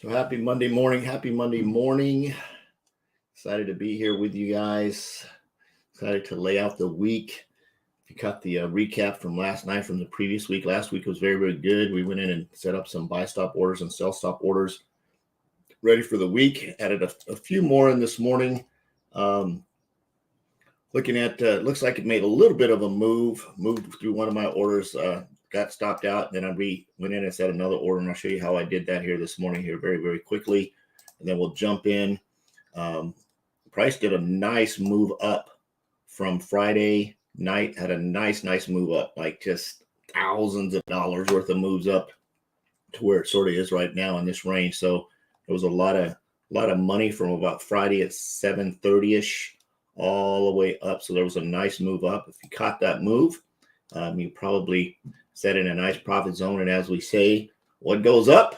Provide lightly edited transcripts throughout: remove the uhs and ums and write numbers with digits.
So happy Monday morning. Happy Monday morning. Excited to be here with you guys. Excited to lay out the week. If you caught the recap from last night from the previous week, last week was very, very good. We went in and set up some buy stop orders and sell stop orders ready for the week. Added a few more in this morning. Looking at, looks like it made a little bit of a moved through one of my orders, got stopped out. Then I went in and set another order, and I'll show you how I did that here this morning here very, very quickly. And then we'll jump in. Price did a nice move up from Friday night, had a nice move up, like just thousands of dollars worth of moves up to where it sort of is right now in this range. So there was a lot of money from about Friday at 7:30ish all the way up. So there was a nice move up. If you caught that move, you probably set in a nice profit zone. And as we say, what goes up,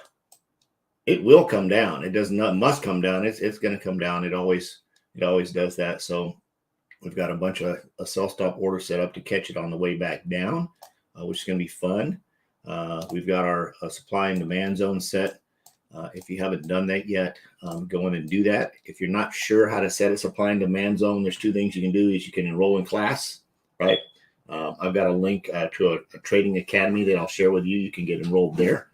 it will come down. It must come down. It's going to come down. It always does that. So we've got a bunch of sell stop orders set up to catch it on the way back down, which is going to be fun. We've got our supply and demand zone set. If you haven't done that yet, go in and do that. If you're not sure how to set a supply and demand zone, there's two things you can do. Is you can enroll in class, right? I've got a link to a trading academy that I'll share with you. You can get enrolled there.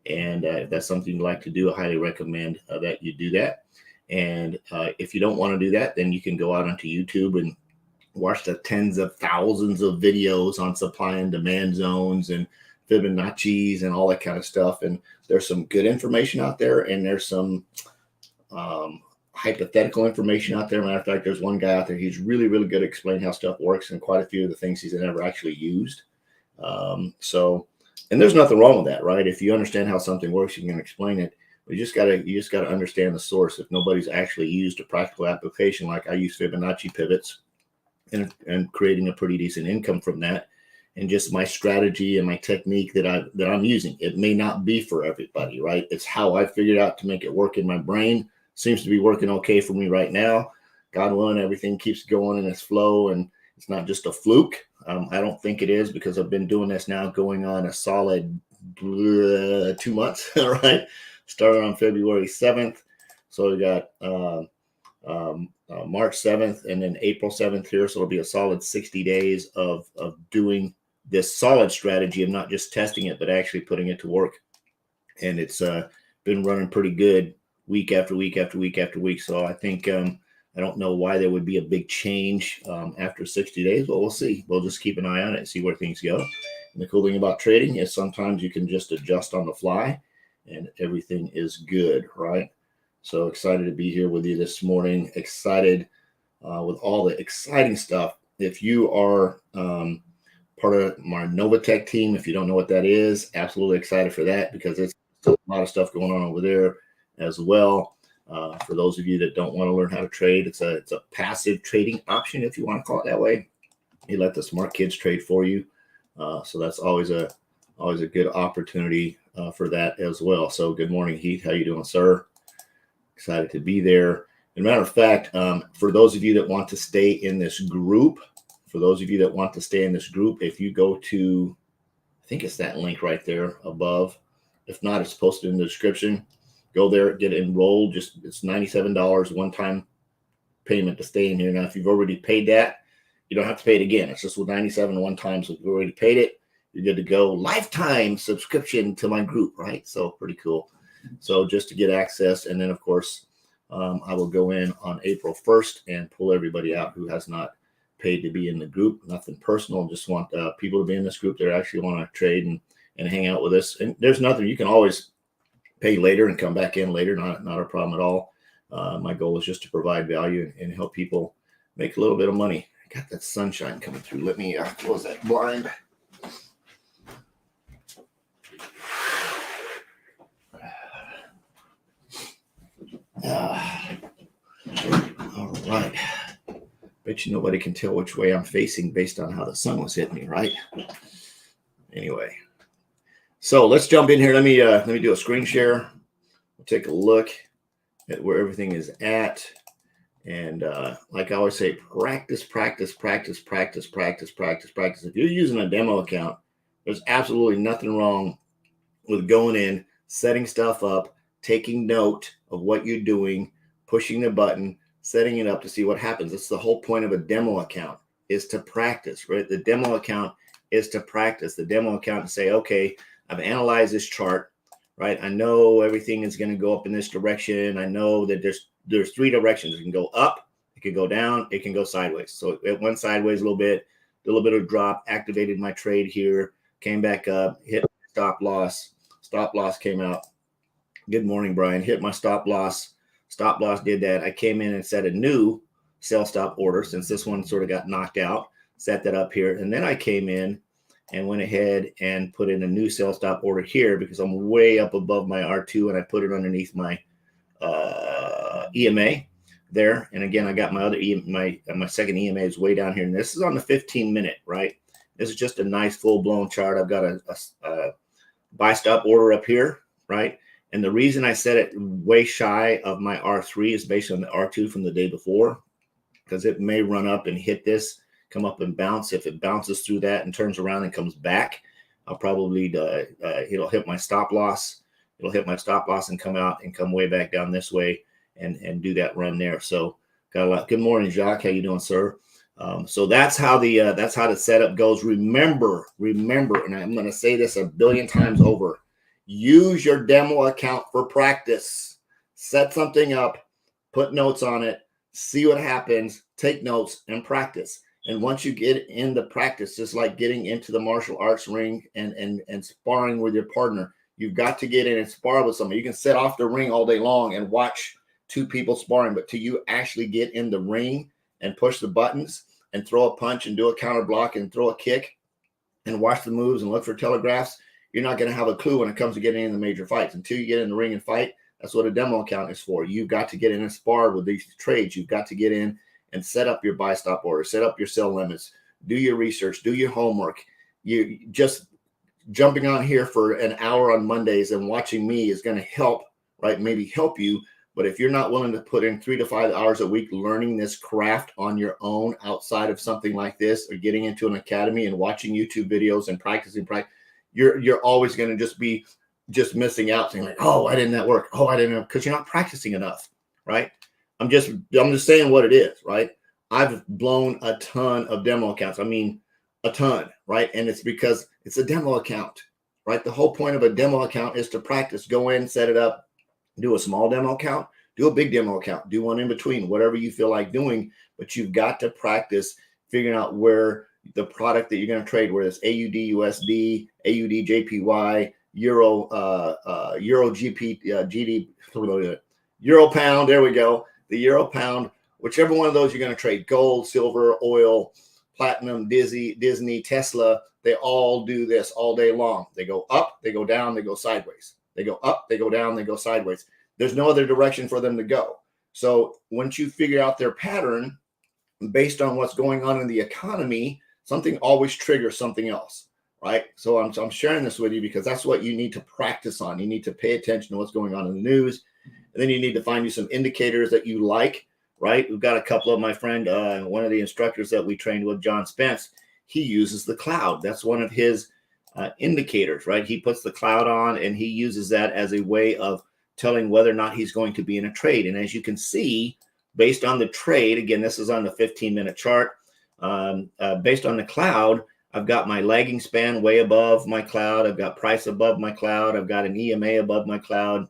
And if that's something you'd like to do, I highly recommend that you do that. And if you don't want to do that, then you can go out onto YouTube and watch the tens of thousands of videos on supply and demand zones and Fibonacci's and all that kind of stuff. And there's some good information out there, and there's some hypothetical information out there. Matter of fact, there's one guy out there, he's really, really good at explaining how stuff works, and quite a few of the things he's never actually used. And there's nothing wrong with that, right? If you understand how something works, you can explain it. But you just gotta understand the source. If nobody's actually used a practical application, like I use Fibonacci pivots and creating a pretty decent income from that, and just my strategy and my technique that I'm using. It may not be for everybody, right? It's how I figured out to make it work in my brain. Seems to be working okay for me right now. God willing, everything keeps going in its flow, and it's not just a fluke. I don't think it is, because I've been doing this now going on a solid 2 months, all right? Started on February 7th. So we got March 7th and then April 7th here. So it'll be a solid 60 days of doing this solid strategy of not just testing it, but actually putting it to work. And it's been running pretty good week after week after week after week. So I think I don't know why there would be a big change after 60 days, but we'll see. We'll just keep an eye on it and see where things go. And the cool thing about trading is sometimes you can just adjust on the fly and everything is good, right? So excited to be here with you this morning. Excited with all the exciting stuff. If you are part of my Novatech team, if you don't know what that is, absolutely excited for that, because it's a lot of stuff going on over there as well. For those of you that don't want to learn how to trade, it's a passive trading option, if you want to call it that way. You let the smart kids trade for you. So that's always a good opportunity for that as well. So good morning, Heath. How you doing, sir? Excited to be there. As a matter of fact, for those of you that want to stay in this group, if you go to, I think it's that link right there above. If not, it's posted in the description. Go there, get enrolled. It's $97 one-time payment to stay in here. Now, if you've already paid that, you don't have to pay it again. It's just with $97 one time. So if you've already paid it, you're good to go. Lifetime subscription to my group, right? So pretty cool. So just to get access, and then of course, I will go in on April 1st and pull everybody out who has not paid to be in the group. Nothing personal. Just want people to be in this group that actually want to trade and hang out with us. And there's nothing, you can always pay later and come back in later. Not a problem at all. My goal is just to provide value and help people make a little bit of money. I got that sunshine coming through. Let me close that blind. All right. Bet you nobody can tell which way I'm facing based on how the sun was hitting me, right? Anyway, so let's jump in here. Let me do a screen share. We'll take a look at where everything is at. And like I always say, practice. If you're using a demo account, there's absolutely nothing wrong with going in, setting stuff up, taking note of what you're doing, pushing the button, setting it up to see what happens. It's the whole point of a demo account, is to practice, right? The demo account is to practice. The demo account to say, okay, I've analyzed this chart, right? I know everything is going to go up in this direction. I know that there's three directions. It can go up, it can go down, it can go sideways. So it went sideways a little bit of drop, activated my trade here, came back up, hit stop loss. Stop loss came out. Good morning, Brian. Hit my stop loss. Stop loss did that. I came in and set a new sell stop order since this one sort of got knocked out. Set that up here. And then I came in and went ahead and put in a new sell stop order here because I'm way up above my R2 and I put it underneath my EMA there. And again, I got my other my second EMA is way down here. And this is on the 15-minute, right? This is just a nice full-blown chart. I've got a buy stop order up here, right? And the reason I set it way shy of my R3 is based on the R2 from the day before, because it may run up and hit this, come up and bounce. If it bounces through that and turns around and comes back, I'll probably, it'll hit my stop loss. It'll hit my stop loss and come out and come way back down this way and do that run there. So got a lot. Good morning, Jacques. How you doing, sir? So that's how the setup goes. Remember, and I'm going to say this a billion times over, use your demo account for practice. Set something up, put notes on it, see what happens, take notes and practice. And once you get into practice, just like getting into the martial arts ring and sparring with your partner, you've got to get in and spar with somebody. You can sit off the ring all day long and watch two people sparring, but till you actually get in the ring and push the buttons and throw a punch and do a counter block and throw a kick and watch the moves and look for telegraphs, you're not going to have a clue when it comes to getting in the major fights. Until you get in the ring and fight, that's what a demo account is for. You've got to get in and spar with these trades. You've got to get in and set up your buy stop order, set up your sell limits, do your research, do your homework. You just jumping on here for an hour on Mondays and watching me is going to help, right? Maybe help you. But if you're not willing to put in 3 to 5 hours a week learning this craft on your own outside of something like this, or getting into an academy and watching YouTube videos and practicing, you're always going to just be missing out, saying like, oh, why didn't that work? Oh, I didn't know, because you're not practicing enough, right? I'm just saying what it is, right? I've blown a ton of demo accounts. I mean, a ton, right? And it's because it's a demo account, right? The whole point of a demo account is to practice. Go in, set it up, do a small demo account, do a big demo account, do one in between, whatever you feel like doing. But you've got to practice figuring out where the product that you're going to trade, whether it's AUD, USD, AUD, JPY, Euro, Euro GP, GD, Euro pound. There we go. The Euro pound, whichever one of those you're going to trade, gold, silver, oil, platinum, Disney, Tesla, they all do this all day long. They go up, they go down, they go sideways. They go up, they go down, they go sideways. There's no other direction for them to go. So once you figure out their pattern based on what's going on in the economy, something always triggers something else, right? So I'm sharing this with you because that's what you need to practice on. You need to pay attention to what's going on in the news. And then you need to find you some indicators that you like, right? We've got a couple of my friend, one of the instructors that we trained with, John Spence, he uses the cloud. That's one of his indicators, right? He puts the cloud on and he uses that as a way of telling whether or not he's going to be in a trade. And as you can see, based on the trade, again, this is on the 15-minute chart, based on the cloud, I've got my lagging span way above my cloud. I've got price above my cloud. I've got an EMA above my cloud.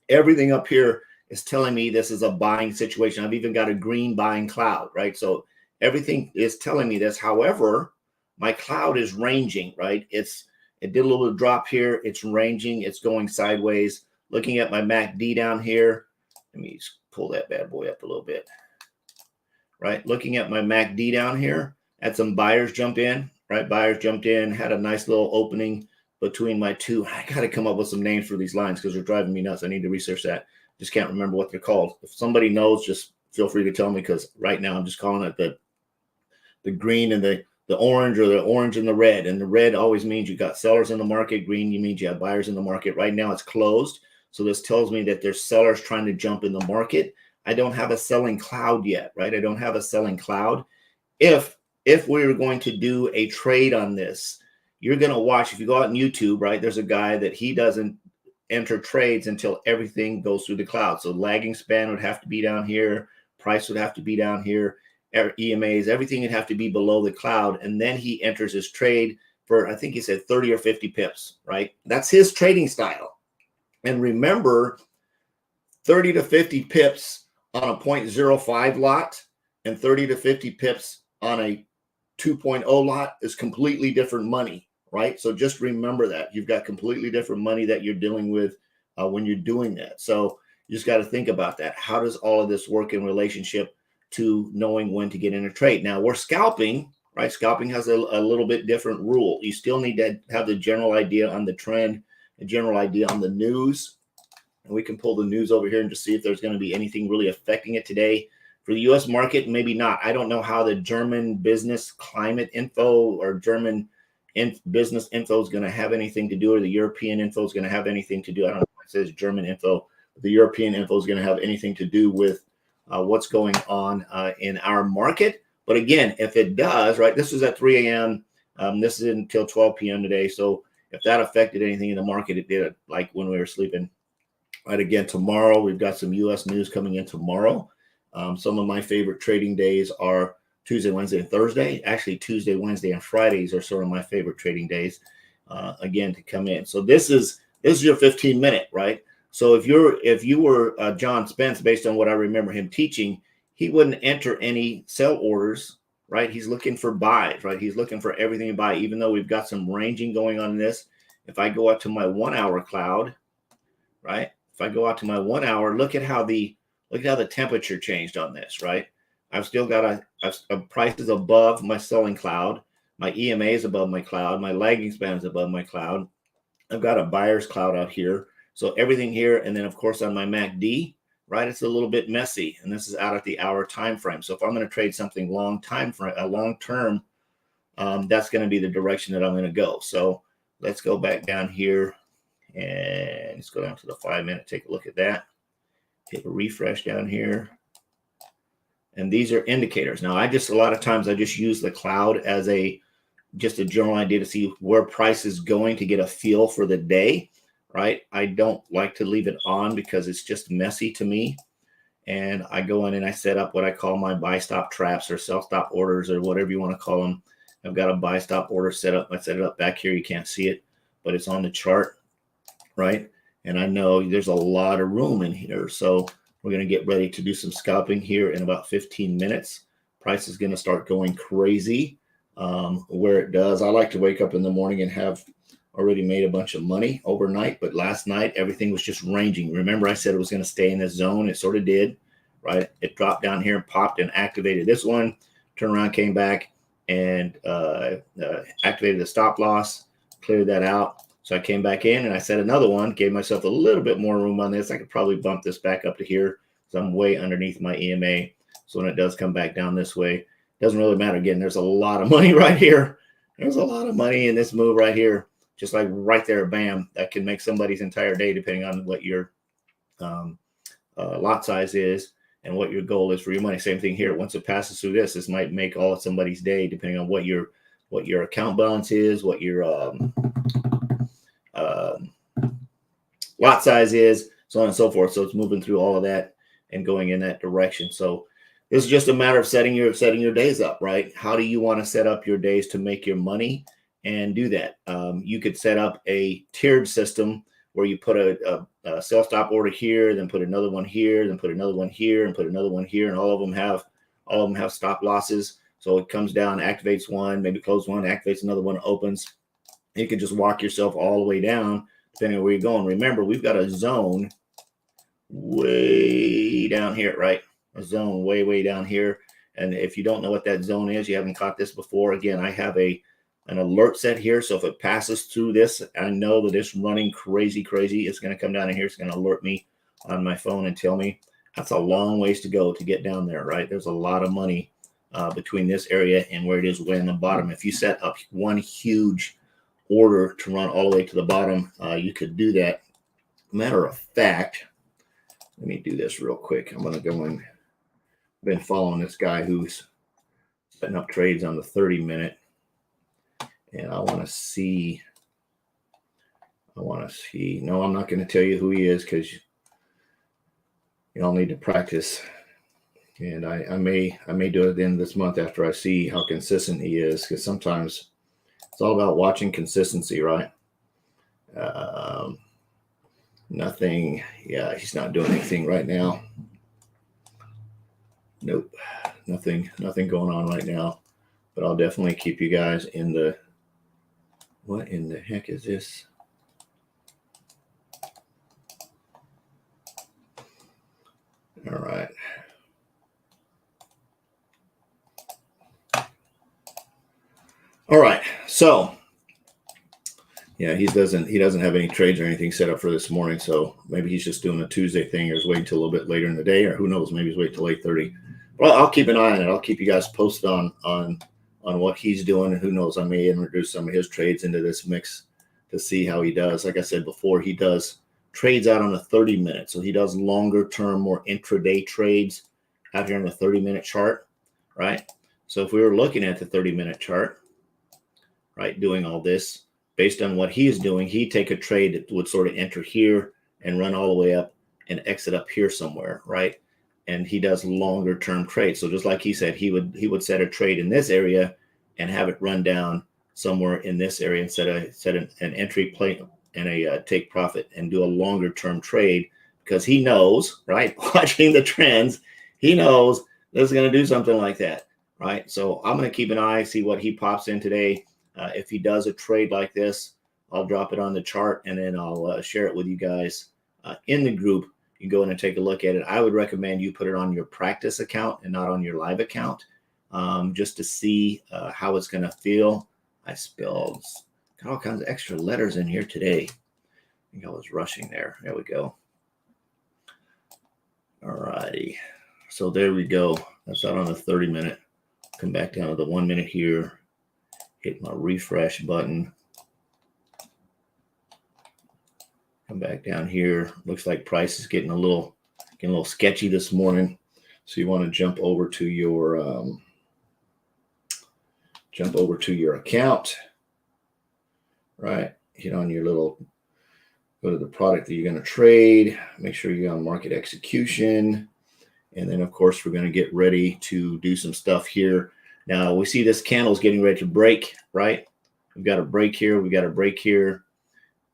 Everything up here is telling me this is a buying situation. I've even got a green buying cloud, right? So everything is telling me this. However, my cloud is ranging, right? It did a little drop here. It's ranging. It's going sideways. Looking at my MACD down here. Let me just pull that bad boy up a little bit, right? Looking at my MACD down here, had some buyers jump in, right? Buyers jumped in, had a nice little opening between my two. I got to come up with some names for these lines because they're driving me nuts. I need to research that. Just can't remember what they're called. If somebody knows, just feel free to tell me, because right now I'm just calling it the green and the orange, or the orange and the red. And the red always means you got sellers in the market. Green means you have buyers in the market. Right now it's closed. So this tells me that there's sellers trying to jump in the market. I don't have a selling cloud yet, right? I don't have a selling cloud. If we were going to do a trade on this, you're going to watch, if you go out on YouTube, right, there's a guy that he doesn't enter trades until everything goes through the cloud. So lagging span would have to be down here. Price would have to be down here. EMAs, everything would have to be below the cloud. And then he enters his trade for, I think he said 30 or 50 pips, right? That's his trading style. And remember, 30 to 50 pips on a 0.05 lot and 30 to 50 pips on a 2.0 lot is completely different money, right? So just remember that. You've got completely different money that you're dealing with when you're doing that. So you just got to think about that. How does all of this work in relationship to knowing when to get in a trade? Now, we're scalping, right? Scalping has a little bit different rule. You still need to have the general idea on the trend, a general idea on the news. And we can pull the news over here and just see if there's going to be anything really affecting it today. For the U.S. market, maybe not. I don't know how the German business climate info or German business info is going to have anything to do, or the European info is going to have anything to do. I don't know if it says German info. The European info is going to have anything to do with what's going on in our market. But again, if it does, right, this was at 3 a.m. This is until 12 p.m. today. So if that affected anything in the market, it did, like when we were sleeping. Right, again, tomorrow, we've got some U.S. news coming in tomorrow. Some of my favorite trading days are Tuesday, Wednesday, and Thursday. Actually, Tuesday, Wednesday, and Fridays are sort of my favorite trading days, again, to come in. So this is your 15-minute, right? So if you were John Spence, based on what I remember him teaching, he wouldn't enter any sell orders, right? He's looking for buys, right? He's looking for everything to buy, even though we've got some ranging going on in this. If I go up to my 1 hour cloud, right? If I go out to my 1 hour, look at how the temperature changed on this, right? I've still got a prices above my selling cloud. My EMA is above my cloud. My lagging span is above my cloud. I've got a buyer's cloud out here. So everything here, and then of course on my MACD, right, it's a little bit messy, and this is out at the hour time frame. So if I'm going to trade something long term, that's going to be the direction that I'm going to go. So let's go back down here. And let's go down to the 5 minute, take a look at that. Hit a refresh down here. And these are indicators. Now, a lot of times I just use the cloud as just a general idea to see where price is going, to get a feel for the day, right? I don't like to leave it on because it's just messy to me. And I go in and I set up what I call my buy stop traps or sell stop orders or whatever you want to call them. I've got a buy stop order set up. I set it up back here. You can't see it, but it's on the chart. Right. And I know there's a lot of room in here. So we're going to get ready to do some scalping here in about 15 minutes. Price is going to start going crazy where it does. I like to wake up in the morning and have already made a bunch of money overnight. But last night, everything was just ranging. Remember, I said it was going to stay in this zone. It sort of did. Right. It dropped down here and popped and activated this one. Turned around, came back and activated the stop loss, cleared that out. So I came back in and I set another one, gave myself a little bit more room on this. I could probably bump this back up to here. So I'm way underneath my EMA. So when it does come back down this way, it doesn't really matter. Again, there's a lot of money right here. There's a lot of money in this move right here. Just like right there, bam, that can make somebody's entire day depending on what your lot size is and what your goal is for your money. Same thing here. Once it passes through this might make all of somebody's day depending on what your account balance is, what your lot size is, so on and so forth. So it's moving through all of that and going in that direction. So this is just a matter of setting your days up, right? How do you want to set up your days to make your money and do that? You could set up a tiered system where you put a sell stop order here, then put another one here, then put another one here, and put another one here, and all of them have stop losses. So it comes down, activates one, maybe close one, activates another one, opens. You can just walk yourself all the way down, depending on where you're going. Remember, we've got a zone way down here, right? A zone way, way down here. And if you don't know what that zone is, you haven't caught this before. Again, I have an alert set here. So if it passes through this, I know that it's running crazy. It's going to come down in here. It's going to alert me on my phone and tell me. That's a long ways to go to get down there, right? There's a lot of money between this area and where it is way in the bottom. If you set up one huge order to run all the way to the bottom, you could do that. Matter of fact, let me do this real quick. I'm going to go and been following this guy who's setting up trades on the 30 minute, and I want to see I want to see. No, I'm not going to tell you who he is because y'all need to practice. And I may do it at the end of this month after I see how consistent he is, because sometimes it's all about watching consistency, right? Nothing. Yeah, he's not doing anything right now. Nope, nothing going on right now. But I'll definitely keep you guys in the. What in the heck is this? All right. All right. So yeah, he doesn't have any trades or anything set up for this morning. So maybe he's just doing a Tuesday thing, or is waiting till a little bit later in the day, or who knows? Maybe he's waiting till 8:30. Well, I'll keep an eye on it. I'll keep you guys posted on what he's doing, and who knows? I may introduce some of his trades into this mix to see how he does. Like I said before, he does trades out on a 30-minute. So he does longer term, more intraday trades out here on a 30-minute chart, right? So if we were looking at the 30-minute chart, right, doing all this, based on what he is doing, he'd take a trade that would sort of enter here and run all the way up and exit up here somewhere, right? And he does longer term trades. So just like he said, he would set a trade in this area and have it run down somewhere in this area and set an entry plate and a take profit and do a longer term trade, because he knows, right, watching the trends, he knows this is going to do something like that, right? So I'm going to keep an eye, see what he pops in today. If he does a trade like this, I'll drop it on the chart, and then I'll share it with you guys in the group. You go in and take a look at it. I would recommend you put it on your practice account and not on your live account, just to see how it's going to feel. I spelled got all kinds of extra letters in here today. I think I was rushing there. There we go. All righty. So there we go. That's out on the 30-minute. Come back down to the 1 minute here. Hit my refresh button. Come back down here. Looks like price is getting a little sketchy this morning. So you want to jump over to your account, right? Hit on your little, go to the product that you're going to trade. Make sure you're on market execution. And then, of course, we're going to get ready to do some stuff here. Now, we see this candle's getting ready to break, right? We've got a break here. We've got a break here.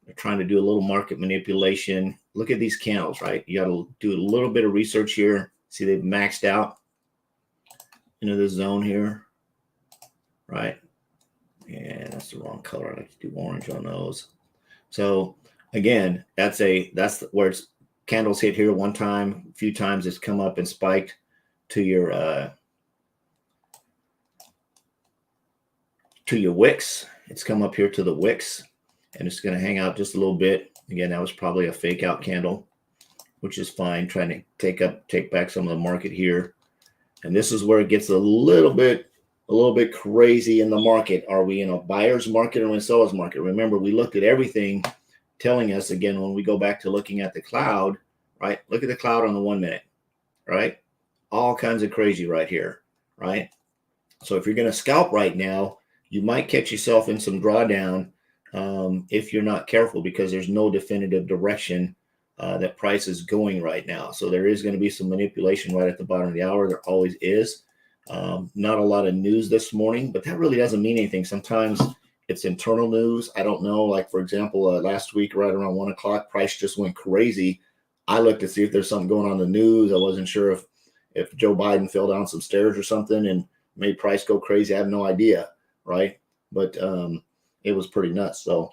We're trying to do a little market manipulation. Look at these candles, right? You got to do a little bit of research here. See, they've maxed out into this zone here, right? And that's the wrong color. I like to do orange on those. So, again, that's where it's candles hit here one time. A few times it's come up and spiked to your wicks. It's come up here to the wicks, and it's going to hang out just a little bit. Again, that was probably a fake out candle, which is fine. Trying to take back some of the market here. And this is where it gets a little bit crazy in the market. Are we in a buyer's market or a seller's market? Remember, we looked at everything telling us, again, when we go back to looking at the cloud, right? Look at the cloud on the 1 minute, right? All kinds of crazy right here, right? So if you're going to scalp right now, you might catch yourself in some drawdown if you're not careful, because there's no definitive direction that price is going right now. So there is going to be some manipulation right at the bottom of the hour. There always is. Not a lot of news this morning, but that really doesn't mean anything. Sometimes it's internal news. I don't know. Like, for example, last week, right around 1 o'clock, price just went crazy. I looked to see if there's something going on in the news. I wasn't sure if Joe Biden fell down some stairs or something and made price go crazy. I have no idea, right? But it was pretty nuts. So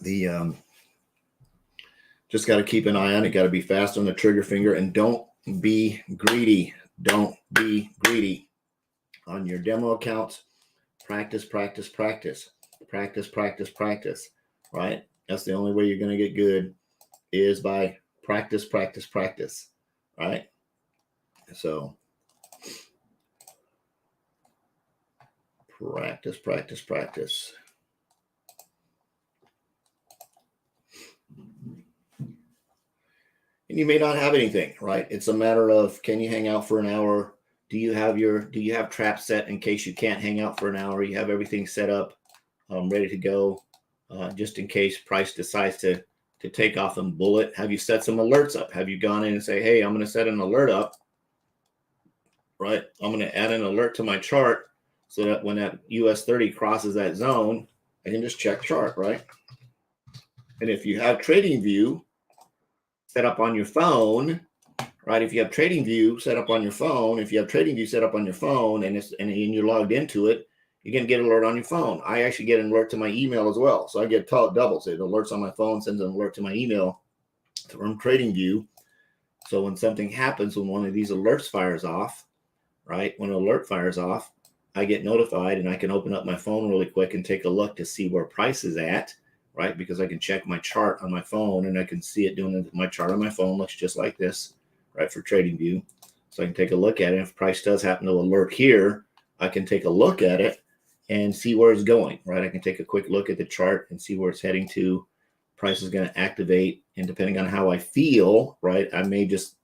the just got to keep an eye on it. Got to be fast on the trigger finger, and don't be greedy. Don't be greedy on your demo accounts. Practice, practice, practice, practice, practice, practice, right? That's the only way you're going to get good, is by practice, practice, practice, right? So practice, practice, practice. And you may not have anything, right? It's a matter of, can you hang out for an hour? Do you have traps set in case you can't hang out for an hour? You have everything set up ready to go, just in case price decides to take off and bullet. Have you set some alerts up? Have you gone in and say, hey, I'm going to set an alert up, right? I'm going to add an alert to my chart so that when that US30 crosses that zone, I can just check chart, right? And if you have TradingView set up on your phone, right? If you have TradingView set up on your phone, and you're logged into it, you can get an alert on your phone. I actually get an alert to my email as well. So I get doubles. It alerts on my phone, sends an alert to my email from TradingView. So when something happens, when one of these alerts fires off, right? When an alert fires off, I get notified and I can open up my phone really quick and take a look to see where price is at, right? Because I can check my chart on my phone and I can see it doing it. My chart on my phone looks just like this, right? For TradingView. So I can take a look at it. If price does happen to alert here, I can take a look at it and see where it's going, right? I can take a quick look at the chart and see where it's heading to. Price is going to activate, and depending on how I feel, right, I may just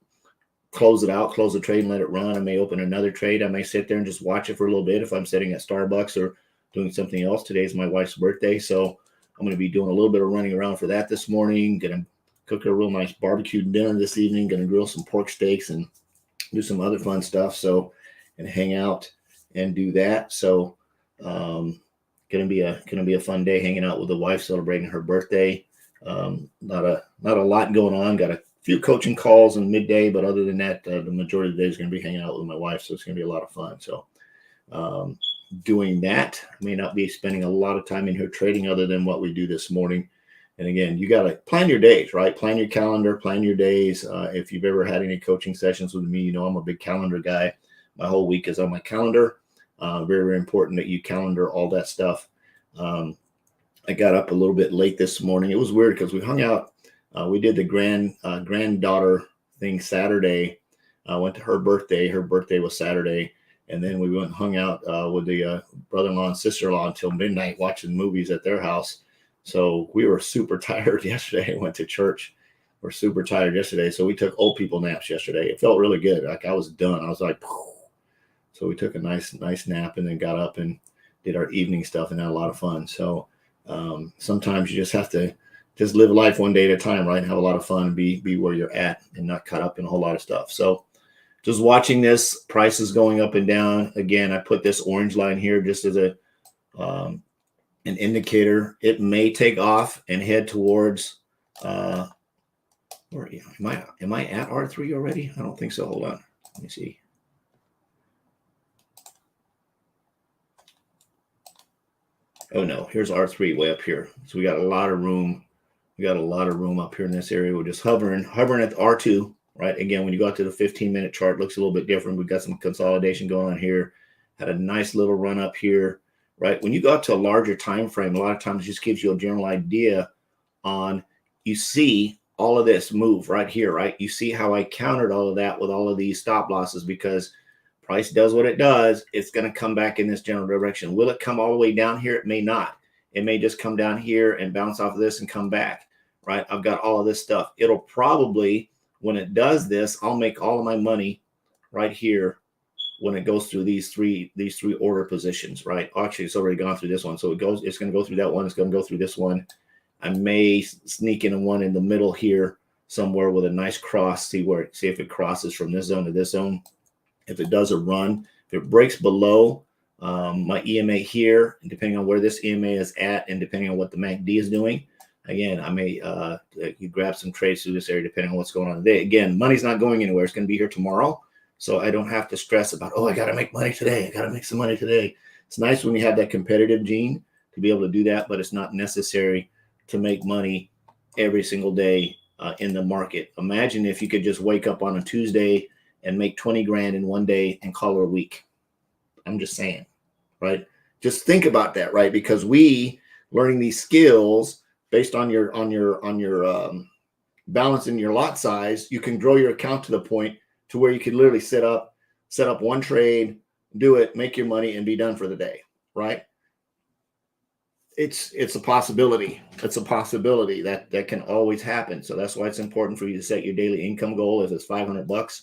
close it out, close the trade and let it run. I may open another trade. I may sit there and just watch it for a little bit if I'm sitting at Starbucks or doing something else. Today's my wife's birthday, so I'm going to be doing a little bit of running around for that this morning. Going to cook a real nice barbecue dinner this evening. Going to grill some pork steaks and do some other fun stuff. So, and hang out and do that. So, gonna be a fun day hanging out with the wife, celebrating her birthday. Not a lot going on. Got a few coaching calls in midday, but other than that, the majority of the day is going to be hanging out with my wife. So it's going to be a lot of fun. So, doing that, I may not be spending a lot of time in here trading other than what we do this morning. And again, you got to plan your days, right? Plan your calendar, plan your days. If you've ever had any coaching sessions with me, you know I'm a big calendar guy. My whole week is on my calendar. Very, very important that you calendar all that stuff. I got up a little bit late this morning. It was weird because we hung out. We did the granddaughter thing Saturday. I went to her birthday. Her birthday was Saturday. And then we went and hung out with the brother-in-law and sister-in-law until midnight watching movies at their house. So we were super tired yesterday. Went to church. We're super tired yesterday. So we took old people naps yesterday. It felt really good. Like I was done. I was like, phew. So we took a nice nap and then got up and did our evening stuff and had a lot of fun. So sometimes you just have to just live life one day at a time, right? And have a lot of fun, be where you're at and not caught up in a whole lot of stuff. So just watching this, prices going up and down. Again, I put this orange line here just as an indicator. It may take off and head towards where am I at R3 already? I don't think so. Hold on. Let me see. Oh no, here's R3 way up here. So we got a lot of room. We got a lot of room up here in this area. We're just hovering at the R2, right? Again, when you go out to the 15-minute chart, it looks a little bit different. We've got some consolidation going on here. Had a nice little run up here, right? When you go out to a larger time frame, a lot of times it just gives you a general idea on, you see all of this move right here, right? You see how I countered all of that with all of these stop losses because price does what it does. It's going to come back in this general direction. Will it come all the way down here? It may not. It may just come down here and bounce off of this and come back, right? I've got all of this stuff. It'll probably, when it does this, I'll make all of my money right here when it goes through these three order positions, right? Actually, it's already gone through this one. So it's going to go through that one. It's going to go through this one. I may sneak in one in the middle here somewhere with a nice cross. See if it crosses from this zone to this zone. If it does a run, if it breaks below my EMA here, and depending on where this EMA is at, and depending on what the MACD is doing, again, I may you grab some trades through this area depending on what's going on today. Again, money's not going anywhere. It's going to be here tomorrow, so I don't have to stress about, oh, I got to make money today. I got to make some money today. It's nice when you have that competitive gene to be able to do that, but it's not necessary to make money every single day in the market. Imagine if you could just wake up on a Tuesday and make 20 grand in one day and call it a week. I'm just saying, right? Just think about that, right? Because we learning these skills based on your balance in your lot size, you can grow your account to the point to where you can literally set up one trade, do it, make your money, and be done for the day, right? It's a possibility. It's a possibility that can always happen. So that's why it's important for you to set your daily income goal as it's $500.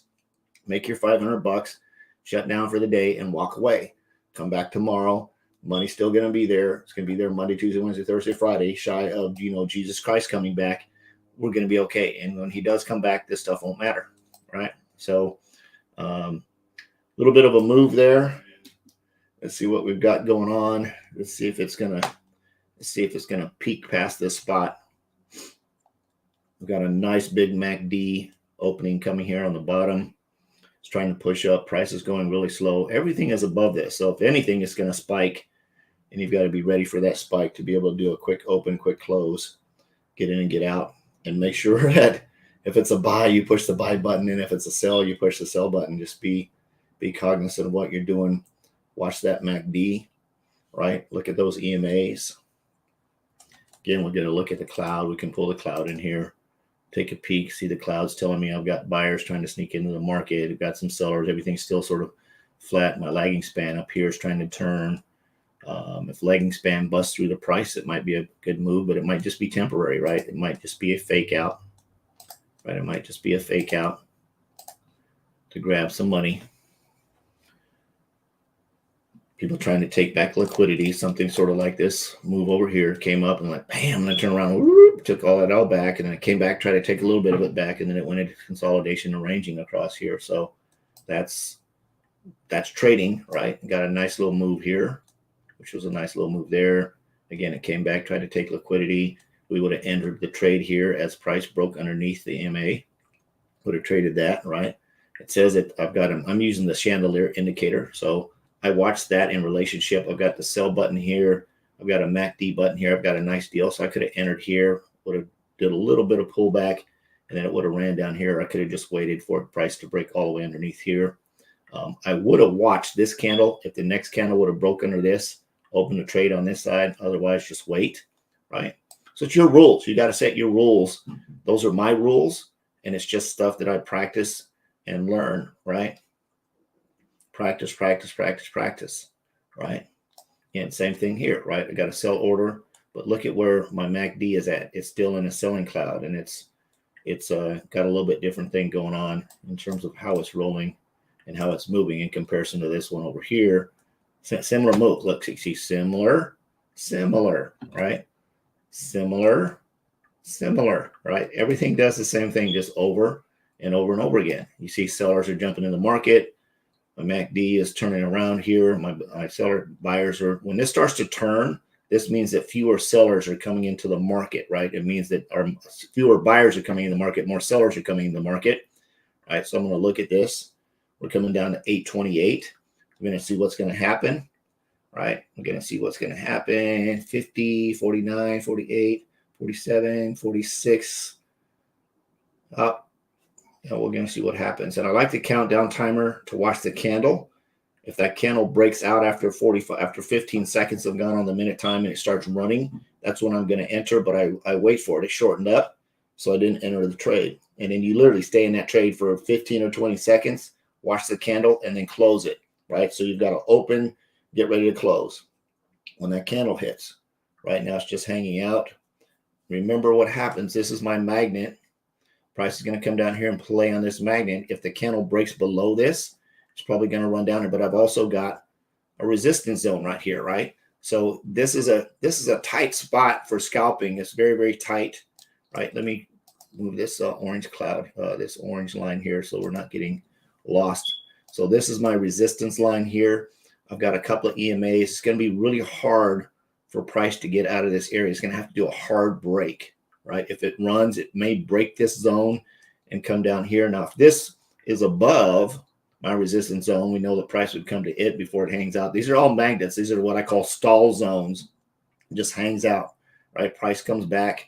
Make your $500, shut down for the day, and walk away. Come back tomorrow, Money's still going to be there. It's going to be there Monday, Tuesday, Wednesday, Thursday, Friday, shy of, Jesus Christ coming back. We're going to be okay. And when he does come back, this stuff won't matter, right? So a little bit of a move there. Let's see what we've got going on. Let's see if it's going to peak past this spot. We've got a nice big MACD opening coming here on the bottom. It's trying to push up. Price is going really slow. Everything is above this. So if anything, it's going to spike. And you've got to be ready for that spike to be able to do a quick open, quick close, get in and get out, and make sure that if it's a buy, you push the buy button, and if it's a sell, you push the sell button. Just be cognizant of what you're doing. Watch that MACD, right? Look at those EMAs. Again, we're going to look at the cloud. We can pull the cloud in here, take a peek, see the clouds telling me I've got buyers trying to sneak into the market. I've got some sellers. Everything's still sort of flat. My lagging span up here is trying to turn. If lagging span busts through the price, it might be a good move, but it might just be temporary, right? It might just be a fake out, right? It might just be a fake out to grab some money. People trying to take back liquidity, something sort of like this move over here came up and like, bam, and I turned around, whoop, took all that out back, and then it came back, tried to take a little bit of it back, and then it went into consolidation and ranging across here. So that's trading, right? Got a nice little move here, which was a nice little move there. Again, it came back, tried to take liquidity. We would have entered the trade here as price broke underneath the EMA. Would have traded that, right? It says that I'm using the chandelier indicator. So I watched that in relationship. I've got the sell button here. I've got a MACD button here. I've got a nice deal. So I could have entered here, would have did a little bit of pullback, and then it would have ran down here. I could have just waited for the price to break all the way underneath here. I would have watched this candle. If the next candle would have broken under this, open the trade on this side. Otherwise, just wait, right? So it's your rules. You got to set your rules. Those are my rules, and it's just stuff that I practice and learn, right? Practice, practice, practice, practice, right? And same thing here, right? I got a sell order, but look at where my MACD is at. It's still in a selling cloud, and it's got a little bit different thing going on in terms of how it's rolling and how it's moving in comparison to this one over here. Similar move. Look, you see similar, right? Similar, right? Everything does the same thing, just over and over and over again. You see sellers are jumping in the market. My MACD is turning around here. My seller buyers are, when this starts to turn, this means that fewer sellers are coming into the market, right? It means that fewer buyers are coming in the market, more sellers are coming in the market, right? So I'm going to look at this. We're coming down to 828. We're going to see what's going to happen, right? We're going to see what's going to happen. 50, 49, 48, 47, 46, up. And we're going to see what happens. And I like the countdown timer to watch the candle. If that candle breaks out after 15 seconds have gone on the minute time and it starts running, that's when I'm going to enter. But I wait for it. It shortened up, so I didn't enter the trade. And then you literally stay in that trade for 15 or 20 seconds, watch the candle, and then close it, right? So you've got to open, get ready to close when that candle hits. Right now it's just hanging out. Remember what happens. This is my magnet. Price is going to come down here and play on this magnet. If the candle breaks below this, it's probably going to run down here. But I've also got a resistance zone right here, right? So this is a tight spot for scalping. It's very, very tight, right? Let me move this orange cloud, this orange line here, so we're not getting lost. So this is my resistance line here. I've got a couple of EMAs. It's going to be really hard for price to get out of this area. It's going to have to do a hard break, right? If it runs, it may break this zone and come down here. Now, if this is above my resistance zone, we know the price would come to it before it hangs out. These are all magnets. These are what I call stall zones. It just hangs out, right? Price comes back,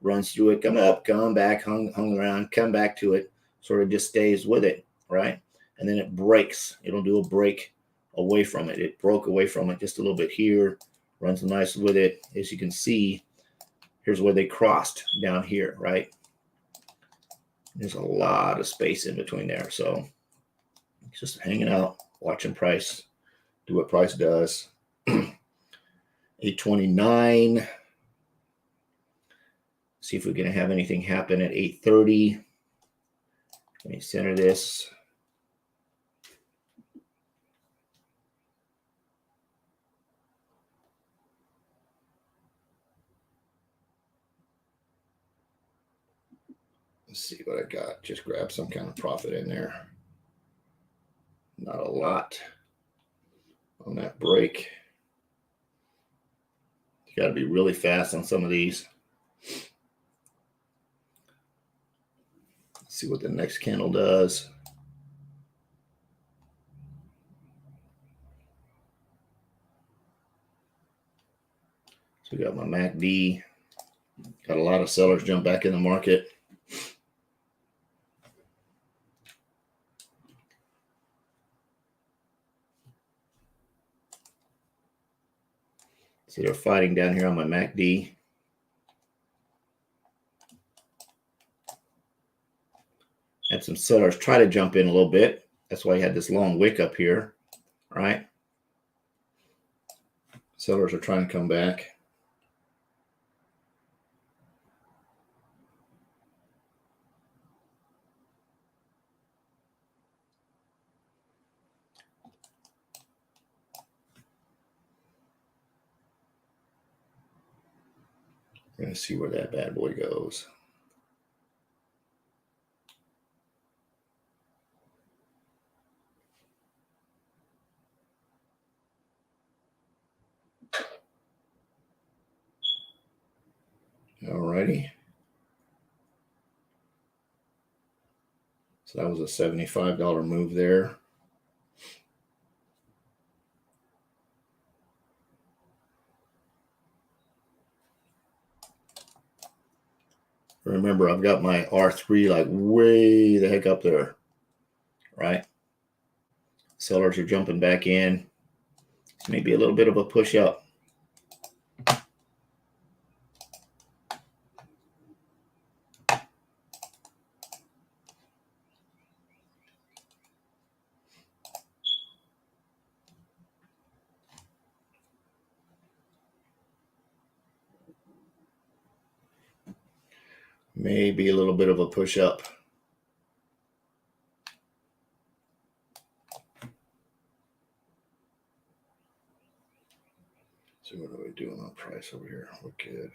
runs through it, come up, come back, hung around, come back to it, sort of just stays with it, right? And then it breaks. It'll do a break away from it. It broke away from it just a little bit here, runs nice with it. As you can see, here's where they crossed down here, right? There's a lot of space in between there. So just hanging out, watching price, do what price does. 829. See if we're going to have anything happen at 830. Let me center this. Let's see what I got. Just grab some kind of profit in there. Not a lot on that break. You got to be really fast on some of these. Let's see what the next candle does. So we got my MACD. Got a lot of sellers jump back in the market. So they're fighting down here on my MACD. Had some sellers try to jump in a little bit. That's why I had this long wick up here, right? Sellers are trying to come back. We're going to see where that bad boy goes. Alrighty. So that was a $75 move there. Remember, I've got my R3 like way the heck up there, right? Sellers are jumping back in. Maybe a little bit of a push up. Maybe a little bit of a push up. So what are we doing on price over here? We're good.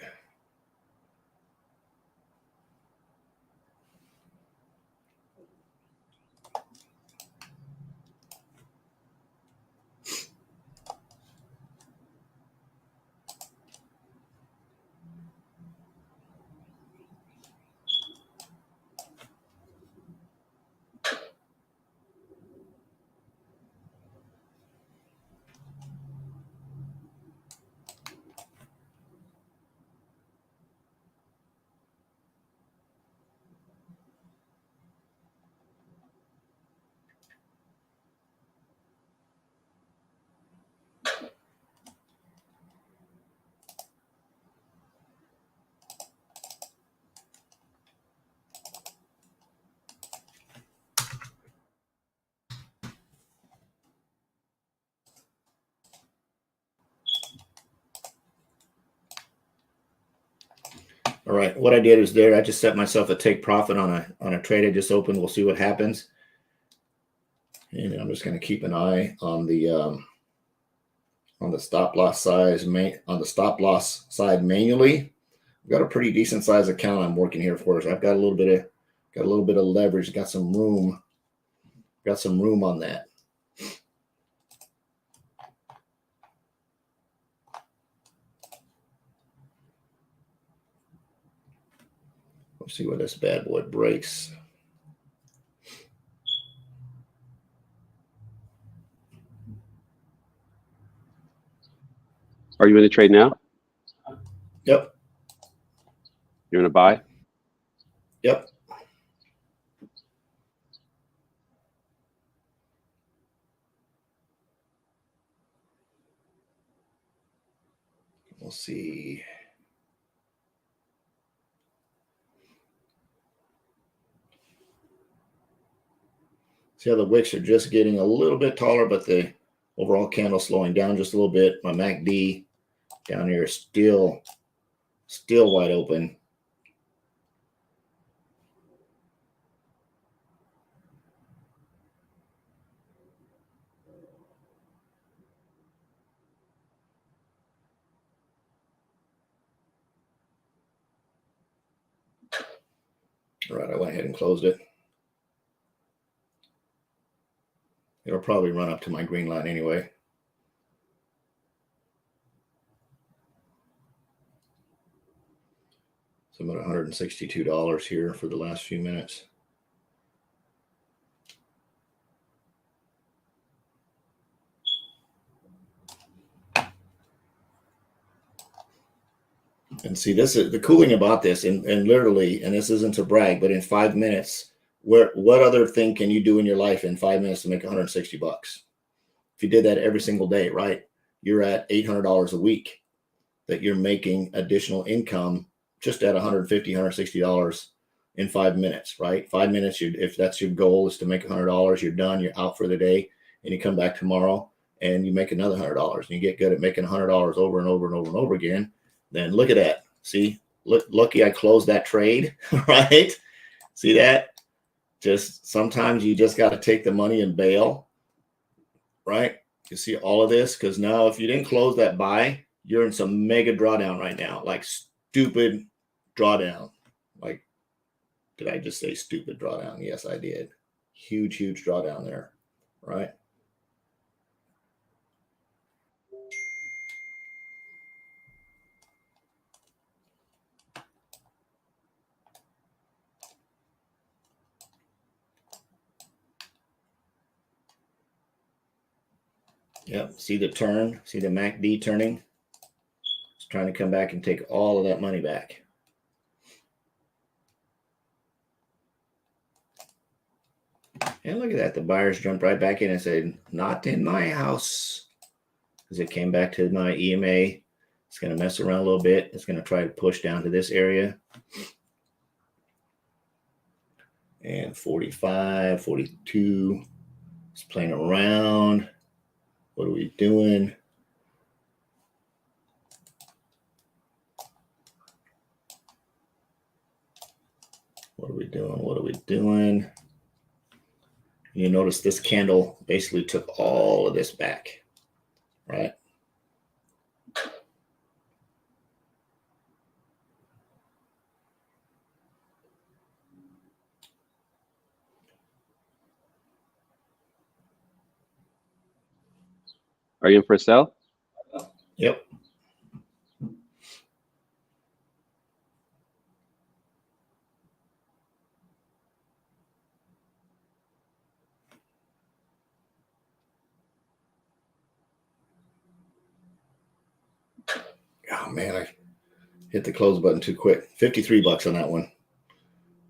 All right, what I did is I just set myself a take profit on a trade I just opened. We'll see what happens. And I'm just going to keep an eye on the stop loss size on the stop loss side manually. I've got a pretty decent size account I'm working here for. So I've got a little bit of leverage, got some room on that. We'll see where this bad boy breaks. Are you in the trade now? Yep. You're in a buy? Yep. We'll see. See how the wicks are just getting a little bit taller, but the overall candle slowing down just a little bit. My MACD down here is still wide open. All right, I went ahead and closed it. It'll probably run up to my green line anyway. So I'm at $162 here for the last few minutes. And see, this is the cool thing about this, and literally, and this isn't to brag, but in 5 minutes, what other thing can you do in your life in 5 minutes to make 160 bucks? If you did that every single day, right? You're at $800 a week that you're making additional income just at $150, $160 in 5 minutes, right? 5 minutes, if that's your goal is to make $100, you're done, you're out for the day, and you come back tomorrow and you make another $100 and you get good at making $100 over and over and over and over again. Then look at that. See, lucky I closed that trade, right? See that? Just sometimes you just got to take the money and bail, right? You see all of this? Because now if you didn't close that buy, you're in some mega drawdown right now, like stupid drawdown. Like, did I just say stupid drawdown? Yes, I did. Huge, huge drawdown there, right? Yep. See the turn? See the MACD turning? It's trying to come back and take all of that money back. And look at that. The buyers jumped right back in and said, not in my house. Because it came back to my EMA. It's going to mess around a little bit. It's going to try to push down to this area. And 45, 42. It's playing around. What are we doing? What are we doing? What are we doing? You notice this candle basically took all of this back, right? Are you in for a sell? Yep. Oh man, I hit the close button too quick. 53 bucks on that one.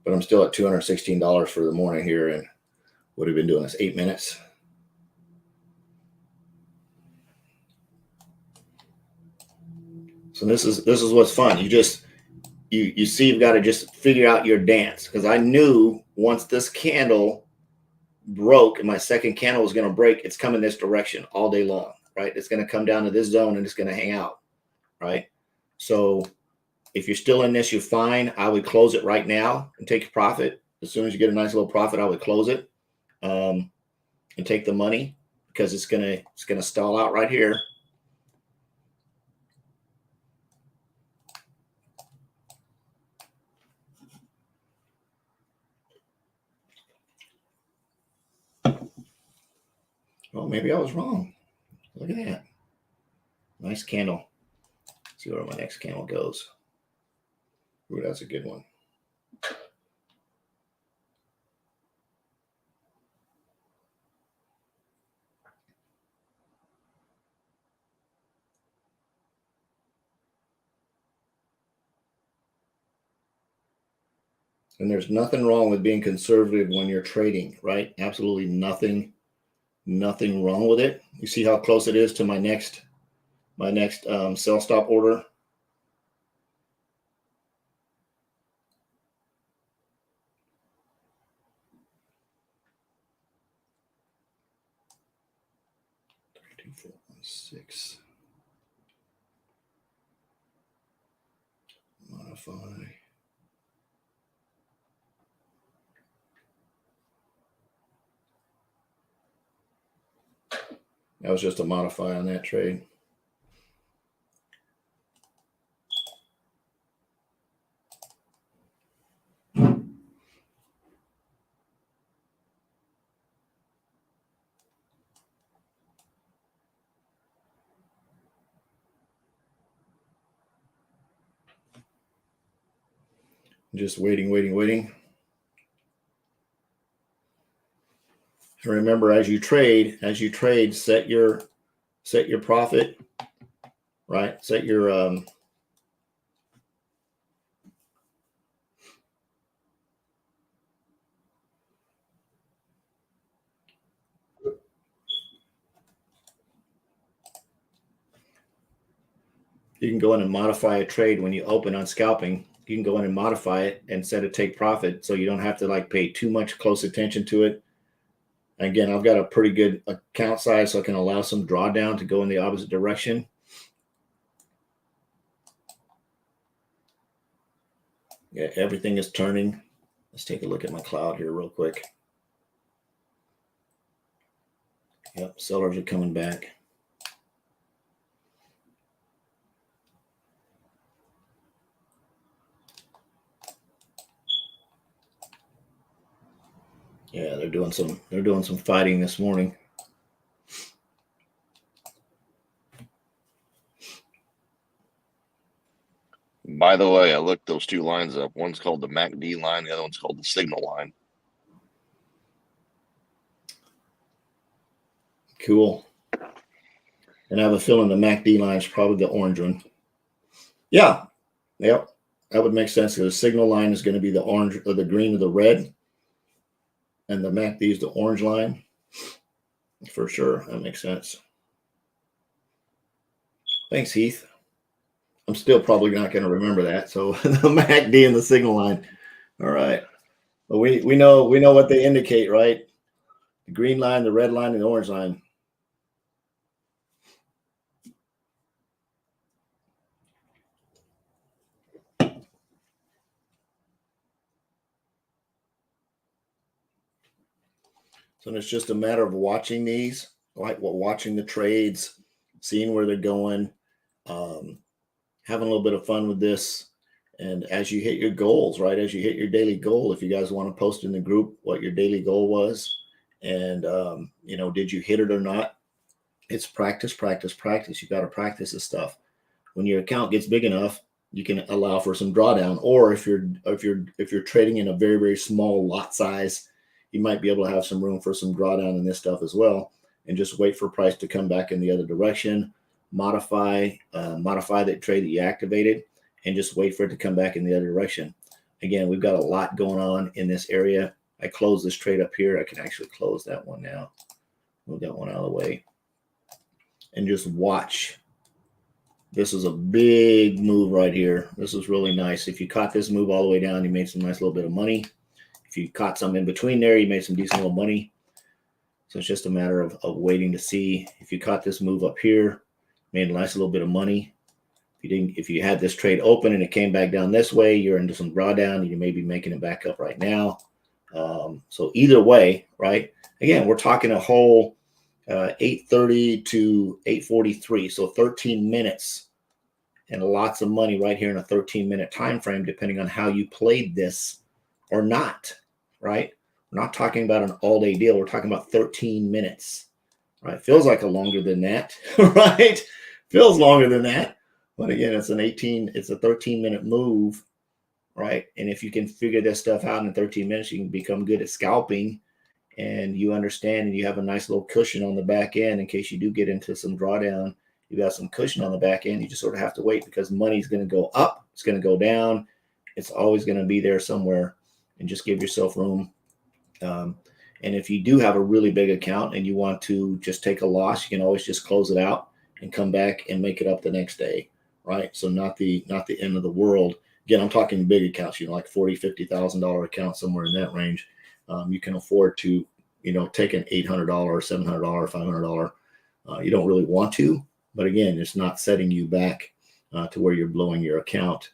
But I'm still at $216 for the morning here, and what have been doing this 8 minutes. So this is what's fun. You see you've got to just figure out your dance, because I knew once this candle broke and my second candle was going to break, it's coming this direction all day long, right? It's going to come down to this zone and it's going to hang out, right? So if you're still in this, you're fine. I would close it right now and take your profit. As soon as you get a nice little profit, I would close it and take the money, because it's gonna stall out right here. Well, maybe I was wrong. Look at that. Nice candle. Let's see where my next candle goes. Ooh, that's a good one. And there's nothing wrong with being conservative when you're trading, right? Absolutely nothing wrong with it. You see how close it is to my next sell stop order. $2,416. Modify. That was just a modify on that trade. Just waiting. And remember, as you trade, set your profit, right? Set your you can go in and modify a trade when you open on scalping. You can go in and modify it and set a take profit, so you don't have to like pay too much close attention to it. Again, I've got a pretty good account size, so I can allow some drawdown to go in the opposite direction. Yeah, everything is turning. Let's take a look at my cloud here real quick. Yep, sellers are coming back. Yeah, they're doing some fighting this morning. By the way, I looked those two lines up. One's called the MACD line, the other one's called the signal line. Cool. And I have a feeling the MACD line is probably the orange one. Yeah. Yep. That would make sense. The signal line is going to be the orange or the green or the red. And the MACD is the orange line. For sure. That makes sense. Thanks, Heath. I'm still probably not going to remember that. So the MACD and the signal line. All right. Well, we know what they indicate, right? The green line, the red line, and the orange line. So it's just a matter of watching these, like watching the trades, seeing where they're going, having a little bit of fun with this. And as you hit your goals, right? As you hit your daily goal, if you guys want to post in the group what your daily goal was, and did you hit it or not? It's practice. You got to practice this stuff. When your account gets big enough, you can allow for some drawdown. Or if you're trading in a very, very small lot size, you might be able to have some room for some drawdown in this stuff as well, and just wait for price to come back in the other direction. Modify that trade that you activated, and just wait for it to come back in the other direction. Again, we've got a lot going on in this area. I closed this trade up here. I can actually close that one now. Move that one out of the way. And just watch. This is a big move right here. This is really nice. If you caught this move all the way down, you made some nice little bit of money. If you caught some in between there, you made some decent little money. So it's just a matter of waiting to see. If you caught this move up here, made a nice little bit of money. If you had this trade open and it came back down this way, you're into some drawdown, and you may be making it back up right now. So either way, right? Again, we're talking a whole 8:30 to 8:43, so 13 minutes, and lots of money right here in a 13-minute time frame, depending on how you played this or not, right? We're not talking about an all-day deal. We're talking about 13 minutes, right? Feels like a longer than that, right? Feels longer than that. But again, it's a 13-minute move, right? And if you can figure this stuff out in 13 minutes, you can become good at scalping, and you understand, and you have a nice little cushion on the back end in case you do get into some drawdown. You got some cushion on the back end. You just sort of have to wait, because money's going to go up. It's going to go down. It's always going to be there somewhere, and just give yourself room. And if you do have a really big account and you want to just take a loss, you can always just close it out and come back and make it up the next day, right? So not the end of the world. Again, I'm talking big accounts, like $40,000, $50,000 account, somewhere in that range. You can afford to, take an $800, $700, $500. You don't really want to, but again, it's not setting you back to where you're blowing your account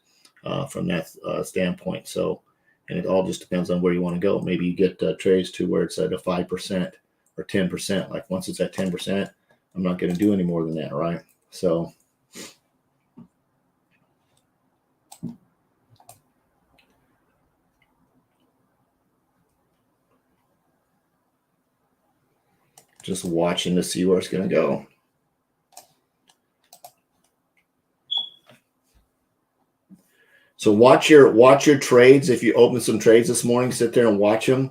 from that standpoint. So, and it all just depends on where you want to go. Maybe you get trades to where it's at a 5% or 10%. Like once it's at 10%, I'm not going to do any more than that, right? So just watching to see where it's going to go. So watch your trades. If you open some trades this morning, sit there and watch them.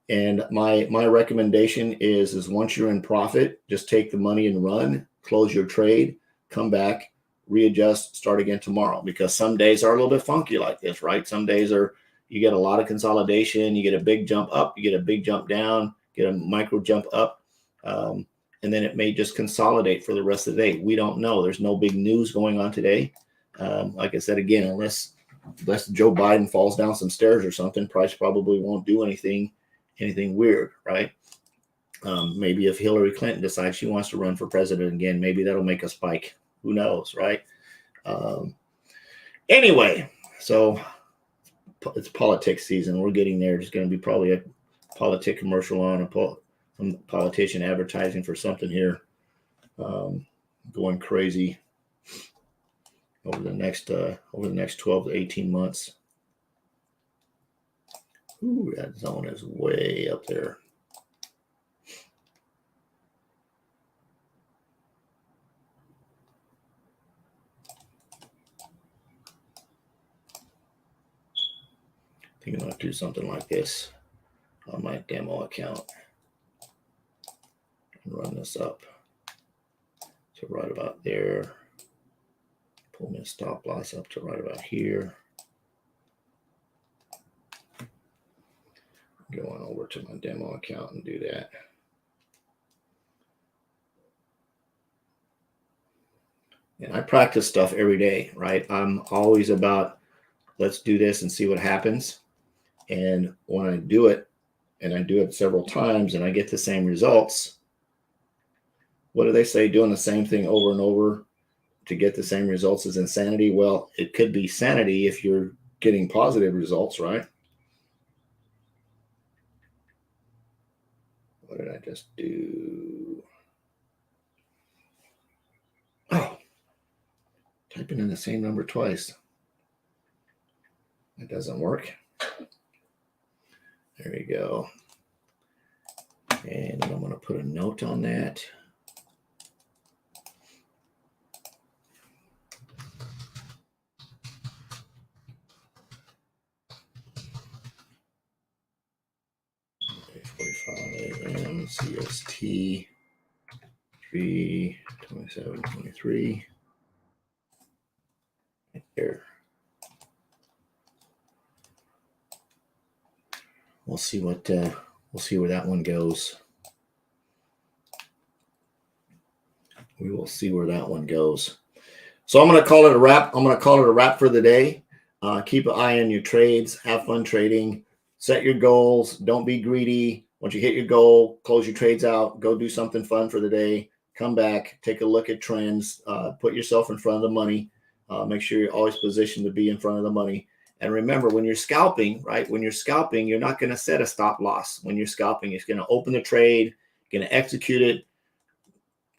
And my recommendation is once you're in profit, just take the money and run, close your trade, come back, readjust, start again tomorrow. Because some days are a little bit funky like this, right? Some days you get a lot of consolidation, you get a big jump up, you get a big jump down, get a micro jump up, and then it may just consolidate for the rest of the day. We don't know. There's no big news going on today. Like I said again, unless Joe Biden falls down some stairs or something, price probably won't do anything weird, right? Maybe if Hillary Clinton decides she wants to run for president again, maybe that'll make a spike. Who knows, right? Anyway, so it's politics season. We're getting there. There's going to be probably a politic commercial on some politician advertising for something here, going crazy over the next 12 to 18 months. Ooh, that zone is way up there. I think I'm going to do something like this on my demo account and run this up to right about there. Pull my stop loss up to right about here. Go on over to my demo account and do that. And I practice stuff every day, right? I'm always about, let's do this and see what happens. And when I do it, and I do it several times and I get the same results, what do they say? Doing the same thing over and over to get the same results is insanity. Well, it could be sanity if you're getting positive results, right? What did I just do? Oh, typing in the same number twice. It doesn't work. There we go. And I'm going to put a note on that. Okay, 45 a.m. CST 3/27/23. Right there. We'll see where that one goes. We will see where that one goes. So I'm going to call it a wrap. I'm going to call it a wrap for the day. Keep an eye on your trades. Have fun trading. Set your goals. Don't be greedy. Once you hit your goal, close your trades out. Go do something fun for the day. Come back. Take a look at trends. Put yourself in front of the money. Make sure you're always positioned to be in front of the money. And remember, when you're scalping, right? When you're scalping, you're not going to set a stop loss. When you're scalping, it's going to open the trade, going to execute it,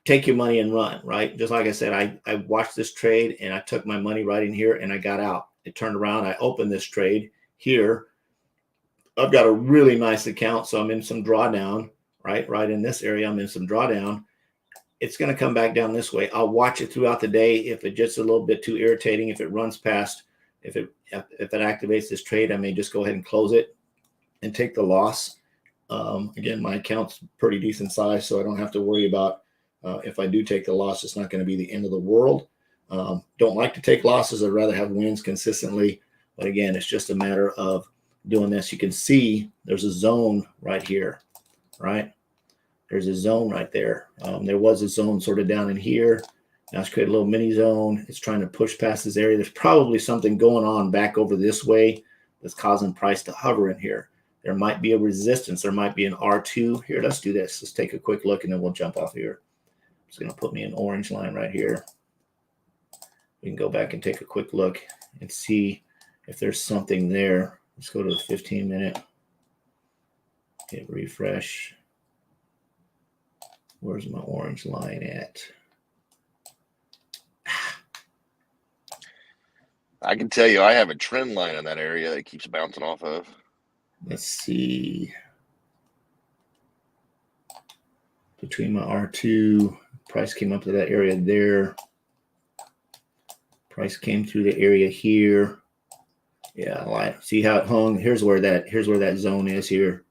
take your money and run, right? Just like I said, I watched this trade and I took my money right in here and I got out. It turned around. I opened this trade here. I've got a really nice account, so I'm in some drawdown, right? Right in this area, I'm in some drawdown. It's going to come back down this way. I'll watch it throughout the day. If it gets a little bit too irritating, if it runs past, if it activates this trade, I may just go ahead and close it and take the loss. Again, my account's pretty decent size, so I don't have to worry about if I do take the loss, it's not going to be the end of the world. Don't like to take losses. I'd rather have wins consistently. But again, it's just a matter of doing this. You can see there's a zone right here, right? There's a zone right there. There was a zone sort of down in here. Now it's created a little mini zone. It's trying to push past this area. There's probably something going on back over this way that's causing price to hover in here. There might be a resistance. There might be an R2. Here, let's do this. Let's take a quick look, and then we'll jump off here. It's going to put me an orange line right here. We can go back and take a quick look and see if there's something there. Let's go to the 15-minute. Hit refresh. Where's my orange line at? I can tell you I have a trend line in that area that keeps bouncing off of. Let's see. Between my R2, price came up to that area there. Price came through the area here. Yeah, like see how it hung. Here's where that zone is here,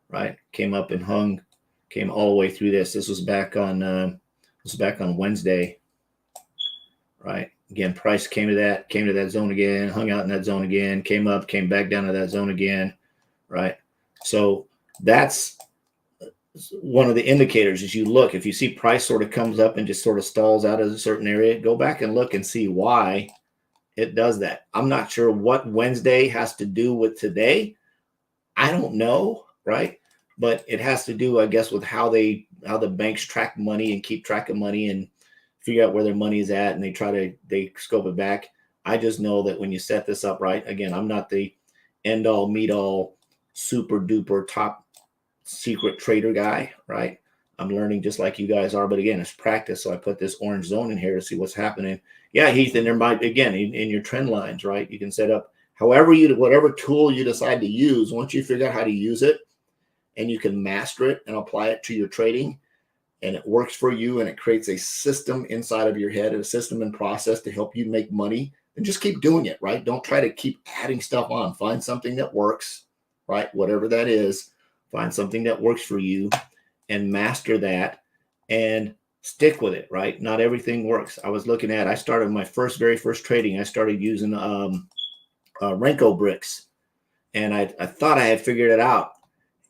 right? Came up and hung, came all the way through this. This was back on Wednesday, right? Again, price came to that zone again, hung out in that zone again, came up, came back down to that zone again, right? So that's one of the indicators. As you look, if you see price sort of comes up and just sort of stalls out of a certain area, go back and look and see why it does that. I'm not sure what Wednesday has to do with today. I don't know, right? But it has to do, I guess, with how the banks track money and keep track of money and figure out where their money is at, and they scope it back. I just know that when you set this up right, again, I'm not the end all meet all super duper top secret trader guy, right? I'm learning just like you guys are, but again, it's practice. So I put this orange zone in here to see what's happening. Yeah, Heath, and there might, again, in your trend lines, right? You can set up whatever tool you decide to use. Once you figure out how to use it and you can master it and apply it to your trading, and it works for you, and it creates a system inside of your head and a system and process to help you make money, then just keep doing it, right? Don't try to keep adding stuff on. Find something that works, right? Whatever that is, find something that works for you and master that and stick with it, right? Not everything works. I started my very first trading. I started using Renko bricks, and I thought I had figured it out,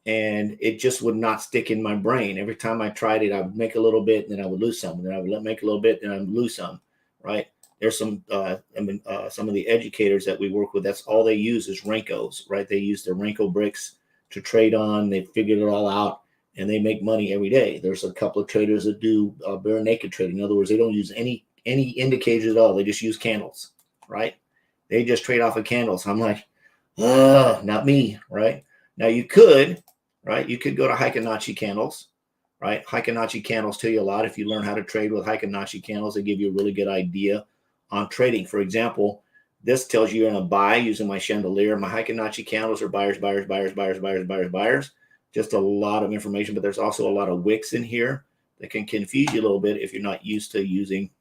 and it just would not stick in my brain. Every time I tried it, I would make a little bit, and then I would lose some, and then I would make a little bit, and I would lose some, right? There's some of the educators that we work with, that's all they use is Renkos, right? They use their Renko bricks to trade on. They figured it all out, and they make money every day. There's a couple of traders that do bare naked trading. In other words, they don't use any indicators at all. They just use candles, right? They just trade off of candles. I'm like, not me, right? Now you could, right? You could go to Heikin-Nachi candles, right? Heikin-Nachi candles tell you a lot. If you learn how to trade with Heikin-Nachi candles, they give you a really good idea on trading. For example, this tells you you're in a buy using my chandelier. My Heikin-Nachi candles are buyers, buyers, buyers, buyers, buyers, buyers, buyers. Just a lot of information, but there's also a lot of wicks in here that can confuse you a little bit if you're not used to using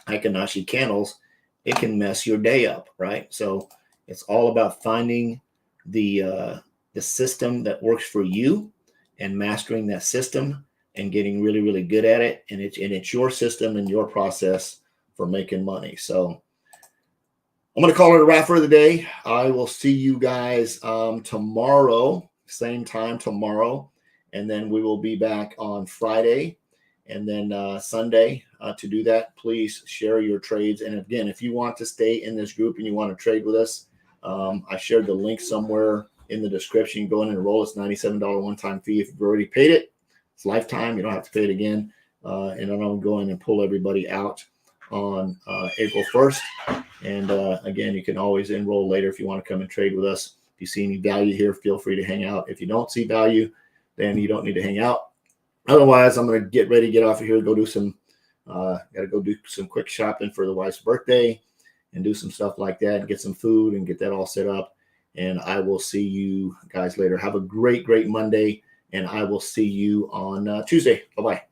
Heikin-Nachi candles. It can mess your day up, right? So it's all about finding the system that works for you and mastering that system and getting really, really good at it. And it's your system and your process for making money. So I'm going to call it a wrap for the day. I will see you guys tomorrow, same time tomorrow. And then we will be back on Friday and then Sunday to do that. Please share your trades. And again, if you want to stay in this group and you want to trade with us, I shared the link somewhere in the description. You go in and enroll. It's $97 one-time fee. If you've already paid it, it's lifetime. You don't have to pay it again. And then I'll go in and pull everybody out on April 1st. And again, you can always enroll later if you want to come and trade with us. If you see any value here, feel free to hang out. If you don't see value, then you don't need to hang out. Otherwise, I'm going to get ready to get off of here, got to go do some quick shopping for the wife's birthday and do some stuff like that and get some food and get that all set up. And I will see you guys later. Have a great, great Monday, and I will see you on Tuesday. Bye-bye.